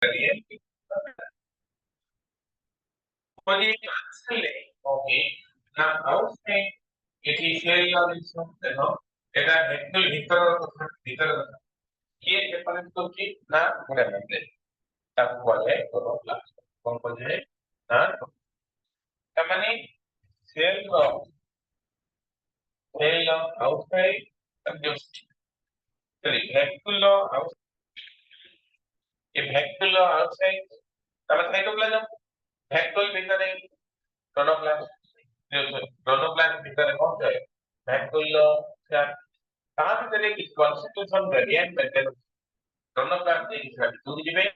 करिए for the translate okay now outside it is very also এটা একটু ভিতর কি ব্যাপারে তো কি না মনে রাখবে তাকে বলে ক্লোরোপ্লাস্ট কোন বলে না তার মানে cell outside just sorry vacuole outside তাহলে সাইটোপ্লাজম ভ্যাকুল ভিতরে ক্লোরোপ্লাস্ট क्लोरोप्लास्ट भीतर कौन है वैक्यूल क्या कहां भीतर एक कॉन्स्टिट्यूशन ग्रेडियंट मेंटेन क्लोरोप्लास्ट एक दूरी में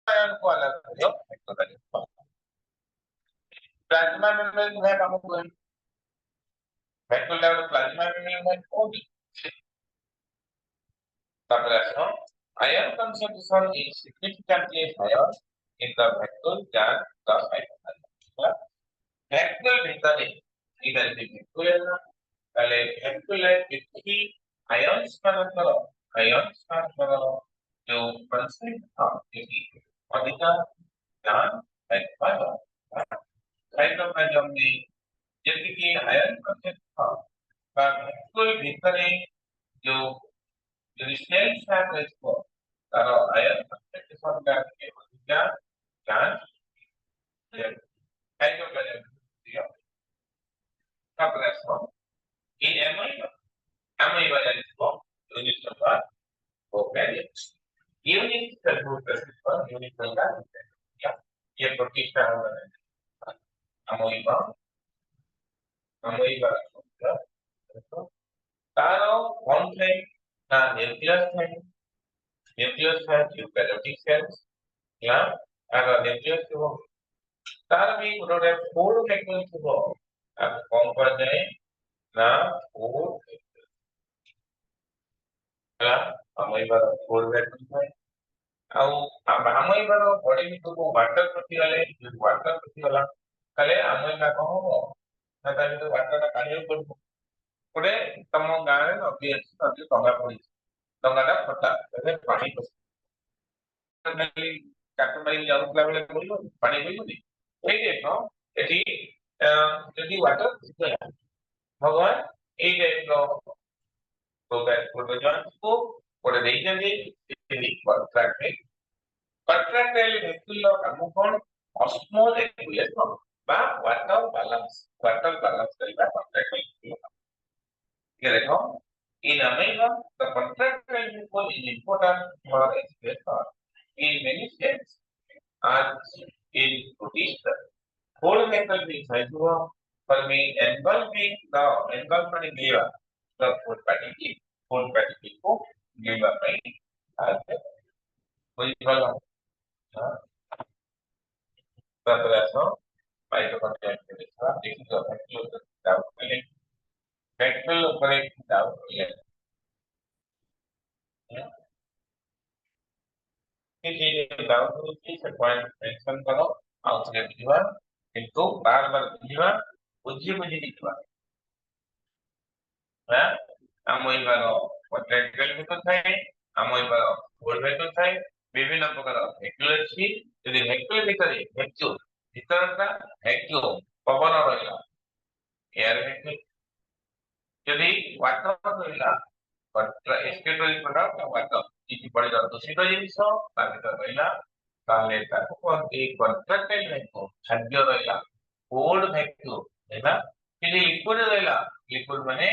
को अलग हो प्लाज्मा मेम्ब्रेन है काम को वैक्यूल लेवल प्लाज्मा मेम्ब्रेन होगी ताकि ion concentration is significantly higher in the vacuole than the cytoplasm vacuole भीतर इधर भी vacuole है ना पहले vacuole है कितनी ions का मतलब ions का मतलब जो कंसेंट था क्योंकि अधिकार ज्ञान पैदा साइटोप्लाज्म में जैसे कि आयन कंसेंट था vacuole भीतर जो सेल साथ है इसको तारो आयन कंसेंट्रेशन का के अधिकार ज्ञान साइटोप्लाज्म दिया का प्रश्न in ammoeba is formed unit of prokaryotes. Unit unicellular क्या ये प्रतिष्ठा है amoeba amoeba तारो कौन है ना न्यूक्लियस है यूकेरियोटिक सेल्स या अगर न्यूक्लियस को तार भी उन्होंने फोर वैक्यूल को अब कौन पर जाए ना फोर ହେଲା ଆମଇବାର ଫୋର ଭ୍ୟାକ୍ୟୁମ ଥାଏ ଆଉ ଆମଇବାର ବଡି ଭିତରକୁ ୱାଟର ପଶିଗଲେ ଯଦି ୱାଟର ପଶିଗଲା ତାହେଲେ ଆମଇବା କଣ ହବ ନା ତା ଭିତରୁ ୱାଟରଟା କାଢିବାକୁ ପଡିବ ଗୋଟେ ତମ ଗାଁରେ ନଦୀ ଅଛି ନଦୀ ଡଙ୍ଗା ପଡିଛି ଡଙ୍ଗାଟା ଫଟା ଏବେ ପାଣି ପଶି ଖାଲି କାଟ ମାରି ଯାଉଥିଲା ବେଳେ ପଡିବନି ପାଣି ପଡିବନି ଏଇ ଦେଖ ଏଠି ଯଦି ୱାଟର ପଶିଗଲା ଭଗବାନ ଏଇ ଟାଇପର प्रोटोजोन को पड़े देइजंदी कॉन्ट्रैक्टाइल वेक्यूल काम कोन ऑस्मो रेगुलेशन बा वाटर बैलेंस करिबा कॉन्ट्रैक्टाइल ये देखो in amoeba the contractile vacuole is important for expression in many states as in protista whole vehicle being sizable for me engulfing the engulfment clear the full patty को liver में आते कोई वाला तत्वसो mitochondria के लिए देखिए फैक्टर डाउट पहले factor ऊपर एक डाउट है ये डाउट हो कि पॉइंट मेंशन करो और उसके दिवा किंतु बार-बार दिवा बुझी दिवा है ଆମଇବାର ପଟେକ୍ଟେଲ ଭିତର ଥାଏ ଆମଇବାର ହୋଲ ଭେକ୍ଟର ଥାଏ ବିଭିନ୍ନ ପ୍ରକାର ଭେକ୍ଟର ଅଛି ଯଦି ଭେକ୍ଟର ଭିତରେ ଭେକ୍ଟର ଭିତରଟା ଭ୍ୟାକ୍ୟୁମ ପବନ ରହିଲା ଏୟାର ଭେକ୍ଟର ଯଦି ୱାଟର ରହିଲା ଏକ୍ସକ୍ରିଟୋରୀ ପ୍ରଡକ୍ଟ ୱାଟର କିଛି ପଡ଼ିଲା ଦୂଷିତ ଜିନିଷ ତା ଭିତରେ ରହିଲା ତାହେଲେ ତାକୁ କୁହନ୍ତି କଣ୍ଟ୍ରାକ୍ଟାଇଲ ଭେକ୍ଟର ଖାଦ୍ୟ ରହିଲା କୋଲ୍ଡ ଭେକ୍ଟର ହେଲା ଯଦି ଲିକ୍ୱିଡ ରହିଲା ଲିକ୍ୱିଡ ମାନେ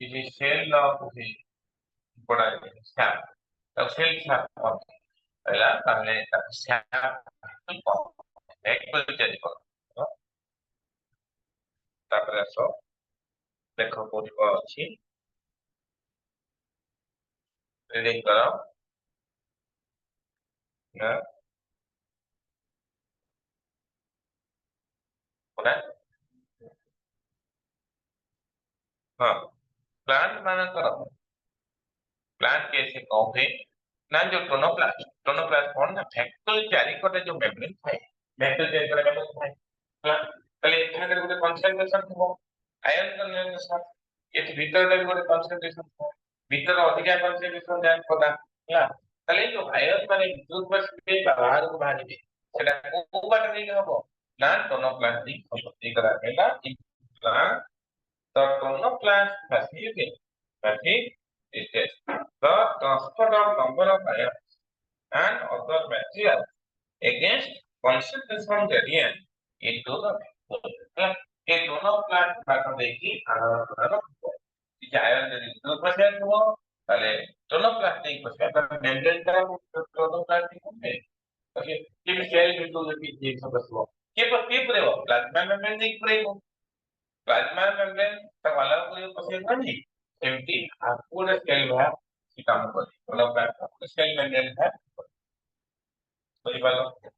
किसी सेल ला किसी बड़ा स्टैप तब सेल स्टैप पहला ताहले तब स्टैप एक पर चली पर तापर आसो देखो कोडिको अछि रीडिंग करो ना ओके हां प्लांट माने करो प्लांट कैसे कहते ନା ଯୋଉ ଟୋନୋପ୍ଲାଷ୍ଟ କଣ ନା ଭେକ୍ଟର ଚାରିପଟେ ଯୋଉ ମେମ୍ବ୍ରେନ ଥାଏ, ଭେକ୍ଟର ଚାରିପଟେ ମେମ୍ବ୍ରେନ ଥାଏ ହେଲା। ତାହେଲେ ଏଠାରେ ଗୋଟେ କନସେନ୍ଟ୍ରେସନ ଥିବ ଆୟନ କନସେନ୍ଟ୍ରେସନ, ଏଠି ଭିତରଟା ବି ଗୋଟେ କନସେନ୍ଟ୍ରେସନ ଥିବ, ଭିତର ଅଧିକା କନସେନ୍ଟ୍ରେସନ ଯାହା କଥା ହେଲା। ତାହେଲେ ଏଇ ଯୋଉ ଆୟନ ମାନେ ଭିତରକୁ ଆସିବେ ବା ବାହାରକୁ ବାହାରିବେ ସେଟା କୋଉ ବାଟ ଦେଇକି ହବ ନା ଟୋନୋପ୍ଲାଷ୍ଟ ଦେଇକି ହବ। ଏଇ କଥା ହେଲା implant the tonoplast facilitates the transfer of number of ions and other materials against concentration gradient into the vacuole। ये दोनों प्लांट भाग देखी आधार प्रदान हो कि आयन यदि 2% हो তাহলে टोनोप्लास्टिक पक्षे पर मेम्ब्रेन का टोनोप्लास्टिक होते ओके कि सेल बिंदु जो कि सब बसवा के पर हो प्लाज्मा मेम्ब्रेन देख पर हो प्लाज्मा मेम्ब्रेन तक वाला को पक्षे नहीं एमटी पूरा सेल है कि काम करे टोनोप्लास्ट सेल मेम्ब्रेन है कोई बात है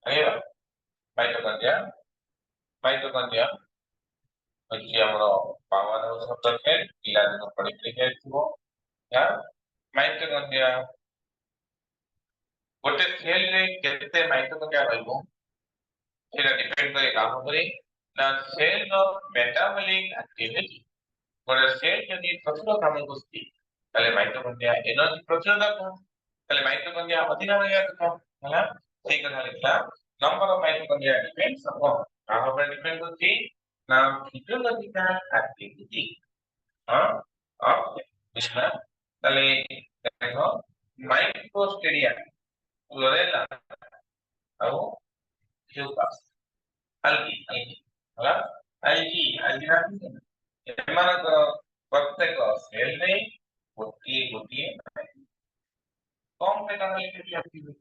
ଆଜ୍ଞା ମାଇଟୋକଣ୍ଡ୍ରିଆ ମାଇଟୋକଣ୍ଡ୍ରିଆ ଅଛି ଆମର power house of the cell ପିଲାଦିନ ପଢିକି ଯାଇଥିବ ନା ମାଇଟୋକଣ୍ଡ୍ରିଆ ଗୋଟେ ସେଲ୍ ରେ କେତେ ମାଇଟୋକଣ୍ଡ୍ରିଆ ରହିବ ସେଟା ଡିପେଣ୍ଡ କରେ କାହା ଉପରେ ନା ସେଲ୍ ର ମେଟାବଲିକ ଆକ୍ଟିଭିଟି। ଗୋଟେ ସେଲ୍ ଯଦି ପ୍ରଚୁର କାମ କରୁଛି ତାହେଲେ ମାଇଟୋକଣ୍ଡ୍ରିଆ ଏନର୍ଜି ପ୍ରଚୁର ଦରକାର, ତାହେଲେ ମାଇଟୋକଣ୍ଡ୍ରିଆ ଅଧିକା ରହିବା କଥା ହେଲା। ସେଇ କଥା ଲେଖିଲା number of mitochondria depends upon କାହା ଉପରେ ଡିପେଣ୍ଡ କରୁଛି ନା ଫିଜିଓଲଜିକାଲ ଆକ୍ଟିଭିଟି ବୁଝିଲା। ତାହେଲେ ଦେଖ ମାଇକ୍ରୋସ୍ଟେରିଆ କ୍ଲୋରେଲା ଆଉ ଫ୍ୟୁକାସ୍ ଆଲଗି ହେଲା ଆଲଗି ଏମାନଙ୍କର ପ୍ରତ୍ୟେକ ସେଲରେ ଗୋଟିଏ ଗୋଟିଏ କମ ମେଟାବଲିକ ଆକ୍ଟିଭିଟି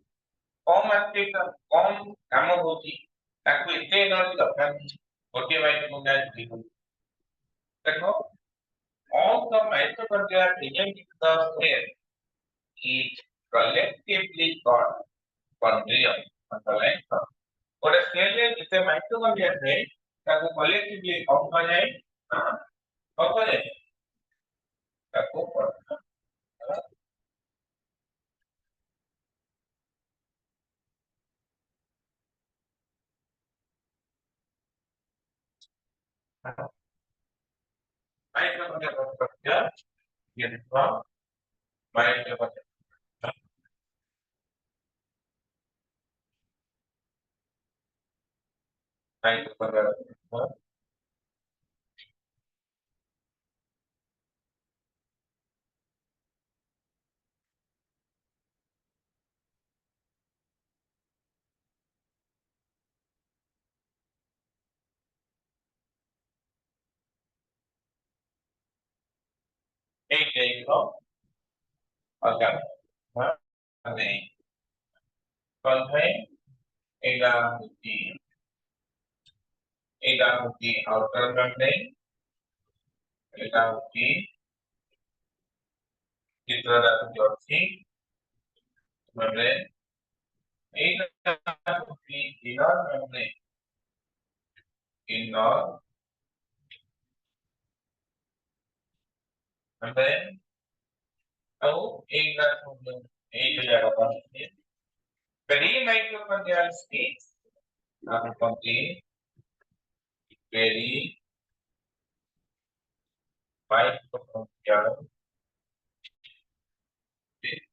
କମ ଆକ୍ଟିଭ କମ କାମ ହଉଛି ତାକୁ ଏତେ ଏନର୍ଜି ଦରକାର ନାହିଁ ଗୋଟିଏ ମାଇକ୍ରୋସ୍ଟେରିଆ ଦେଖ all the mitochondria present in the cell is collectively called chondrion underline ଗୋଟେ ସେଲ୍ ରେ ଯେତେ ମାଇଟୋକଣ୍ଡ୍ରିଆ ଥାଏ ତାକୁ କଲେକ୍ଟିଭଲି କଣ କୁହାଯାଏ କଣ କୁହାଯାଏ ତାକୁ ମାଇଟୋକଣ୍ଡ୍ରିଆ ପ୍ରକ୍ରିୟା ଇଏ ଦେଖ ମାଇଟୋକଣ୍ଡ୍ରିଆ ମାଇଟୋକଣ୍ଡ୍ରିଆ ଏଇ ଟାଇପର ଅର୍ଗାନ ମାନେ କନଥାଏ ଏଇଟା ହଉଛି ଆଉଟର ମେମ୍ବ୍ରେନ ଏଇଟା ହଉଛି ଚିତ୍ରରେ ଅଛି ମେମ୍ବ୍ରେନ এইটা হচ্ছে ইনার মেমব্রেন ইনার মেমব্রেন ଆଉ এইটা হচ্ছে এই জায়গাটা হচ্ছে very mitochondrial stage আমরা বলছি very mitochondrial stage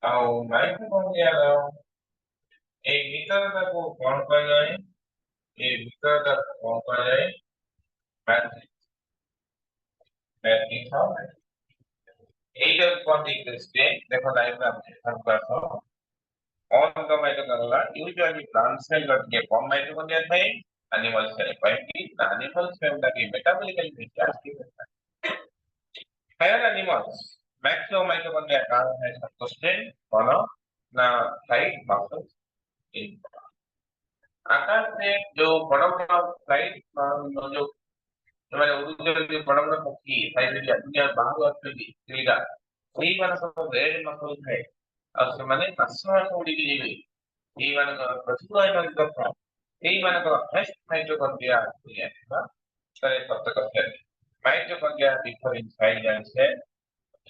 ଆଉ mitochondrial এই ভিতরটাକୁ କଣ କୁହାଯାଏ এই ଭିତରଟାକୁ କଣ କୁହାଯାଏ ମ୍ୟାଟ୍ରିକ୍ସ ମ୍ୟାଟ୍ରିକ୍ସ এইটা কোন দিক থেকে দেখো ডায়াগ্রাম দেখো all the mitochondria usually plant cell got a come mitochondria ଥାଏ animal cell ପାଇଁ animal cell ଟାକି metabolically active ଥାଏ higher animals maximum mitochondria କାହାର ଥାଏ ସନ୍ତୋଷରେ କଣ ନା flight muscles in ଆକାଶରେ ଯୋଉ ବଡ ବଡ flight ଯୋଉ ସେମାନେ ଉଡୁଛନ୍ତି ବଡ ବଡ ପକ୍ଷୀ ସାଇବେରିଆ ଦୁନିଆ ବାହାରୁ ଆସୁଛନ୍ତି ଚିଲିକା ସେଇମାନଙ୍କ ରେଡ୍ ନସଲ ଥାଏ ଆଉ ସେମାନେ ମାସ ମାସ ଉଡିକି ଯିବେ ସେଇମାନଙ୍କର ପ୍ରଚୁର ଏନର୍ଜି ଦରକାର ସେଇମାନଙ୍କର ବେଷ୍ଟ ମାଇଟୋକଣ୍ଡ୍ରିଆ ଦୁନିଆ ପ୍ରତ୍ୟେକ cell mitochondria differ in size and shape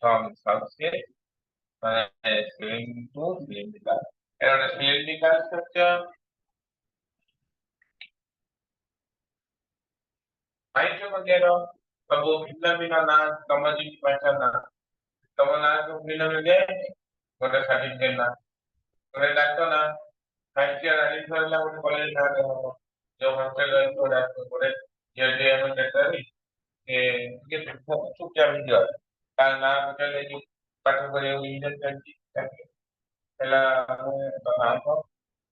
from substrate to cylindrical. And a cylindrical structure ମାଇଟୋକଣ୍ଡ୍ରିଆର ସବୁ ଭିନ୍ନ ଭିନ୍ନ ନାଁ ତମ ଯେମିତି ପହଚାନ ତମ ନାଁ ସବୁ ଭିନ୍ନ ଭିନ୍ନ ଗୋଟେ ସାର୍ଟିଫିକେଟ ନା ଗୋଟେ ଡାକ୍ତର ନା ଫାର୍ଷ୍ଟ ଇୟର ଆଡମିସନ ହେଲା ଗୋଟେ କଲେଜ ନା ଯୋଉ ହଷ୍ଟେଲ ଗୋଟେ ଯେମିତି ଆମେ ଡାକ୍ତର ଟିକେ ଚୁପଚାପ ହେଇଯିବା ତା ନାଁ ପଚାରିଲେ ପାଠ କରିବାକୁ ଇଂଲିଶ ଜାଣିଛି ହେଲା ଆମେ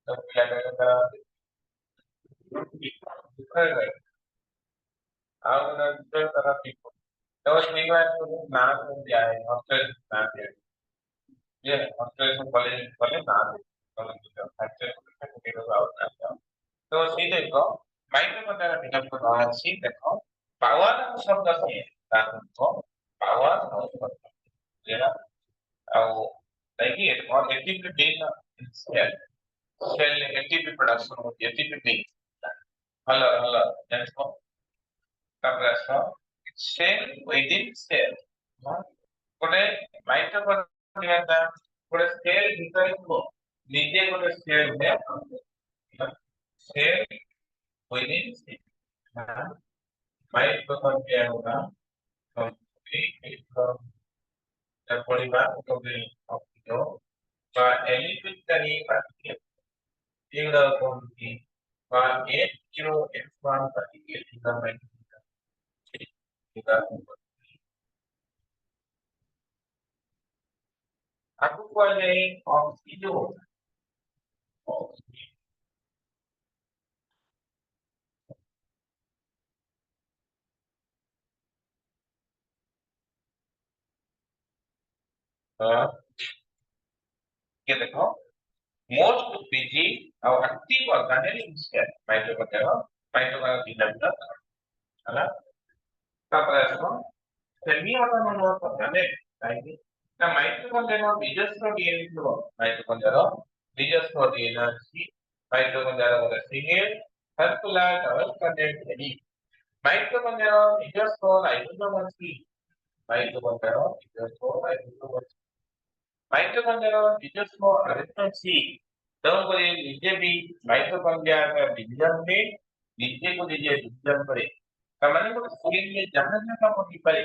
ପିଲାଟା ଦୁଃଖରେ ଆଉ ଗୋଟେ ତାର तो उसमें बात नाम हो गया है हॉस्टल नाम है ये हॉस्टल में कॉलेज कॉलेज नाम है कॉलेज हॉस्टल में तो आउट आता तो सी देखो माइक्रोकंट्रोलर पिकअप को नाम सी देखो पावर शब्द से ताकि को पावर शब्द जेना ଆଉ देखिए और एटीपी बेन सेल सेल एटीपी प्रोडक्शन होती है एटीपी बेन हेलो हेलो देखो ତାପରେ ଆସ ସେଲ୍ ୱିଦିନ୍ ସେଲ୍ ଗୋଟେ ମାଇଟୋକଣ୍ଡ୍ରିଆ ଗୋଟେ ସେଲ୍ ଭିତରେ ଥିବ ନିଜେ ଗୋଟେ ସେଲ୍ ରେ ସେଲ୍ ୱିଦିନ୍ ସେଲ୍ ମାଇଟୋକଣ୍ଡ୍ରିଆ ଗୁଡା ପଢିବା ଗୋଟେ ଅକ୍ଷର বা ଏଲିମେଣ୍ଟାରୀ ପାର୍ଟିକଲ ଏଗୁଡା କହନ୍ତି বা H0X1 particle aku kualay oxygen ये देखो मोस्ट बिजी और एक्टिव ऑर्गेनेल सेल माइटोकॉन्ड्रिया तीन है ना तापर आसो सेमी ऑटोनोमस ऑर्गेनेल काहे ना माइटोकॉन्ड्रिया ନିଜସ୍ୱ DNA ଥିବ ମାଇଟୋକଣ୍ଡ୍ରିଆର ନିଜସ୍ୱ DNA ଅଛି ମାଇଟୋକଣ୍ଡ୍ରିଆର ଗୋଟେ single circular double stranded helix ମାଇଟୋକଣ୍ଡ୍ରିଆର ନିଜସ୍ୱ ରାଇବୋସୋମ ଅଛି ମାଇଟୋକଣ୍ଡ୍ରିଆର ନିଜସ୍ୱ ରାଇବୋସୋମ ଅଛି ମାଇଟୋକଣ୍ଡ୍ରିଆର ନିଜସ୍ୱ ଆରଏନଏ ଅଛି ତେଣୁକରି ନିଜେ ବି ମାଇଟୋକଣ୍ଡ୍ରିଆ ଡିଭିଜନ ହୁଏ ନିଜେକୁ ନିଜେ ଡିଭିଜନ କରେ ତାମାନେ ଗୋଟେ ସେଲରେ ଯାହା ଯାହା କାମ ହେଇପାରେ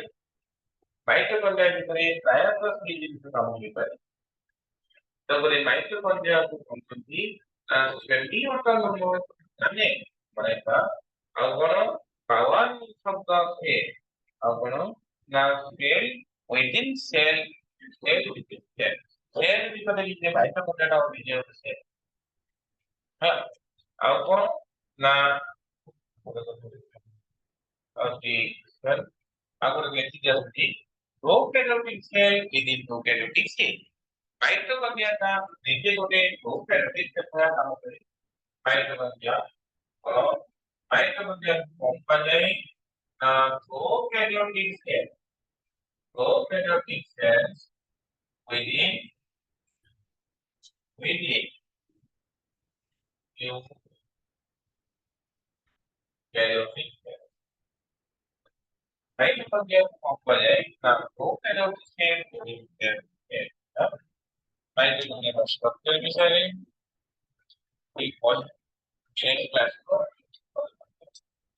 ମାଇଟୋକଣ୍ଡ୍ରିଆ ଭିତରେ ପ୍ରାୟତଃ ସେଇ ଜିନିଷ କାମ ହେଇପାରେ ତେଣୁକରି ମାଇଟୋକଣ୍ଡ୍ରିଆକୁ କହୁଛନ୍ତି ସେମି ଅଟୋନୋମସ୍ ମାନେ ବନାଇବା ଆଉ କଣ ପାୱାର ଶବ୍ଦ ସେ ଆଉ କଣ ନା cell within cell cell cell cell ଭିତରେ ନିଜେ ମାଇଟୋକଣ୍ଡ୍ରିଆ ନିଜେ ଗୋଟେ ସେଲ ହଁ ଆଉ କଣ ନା ଅଛି ସେଲ ଆଉ ଗୋଟେ ମେସେଜ ଆସୁଛି ପ୍ରୋକାରିଓଟିକ୍ ସେଲ ୱିଦିନ୍ ପ୍ରୋକାରିଓଟିକ୍ ସେଲ ମାଇଟୋକଣ୍ଡ୍ରିଆ ନିଜେ ଗୋଟେ ପ୍ରୋକାରିଓଟିକ୍ ସେଲ କାମ କରେ mitochondria mitochondria company prokaryotic cells within eukaryotic cells. Mitochondria component now prokaryotic cell within cell. Mitochondria structure विषय एक और change class को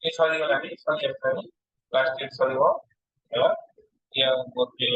ये सॉरी वाला नहीं सॉरी क्लास 10 सॉरी वो या वो के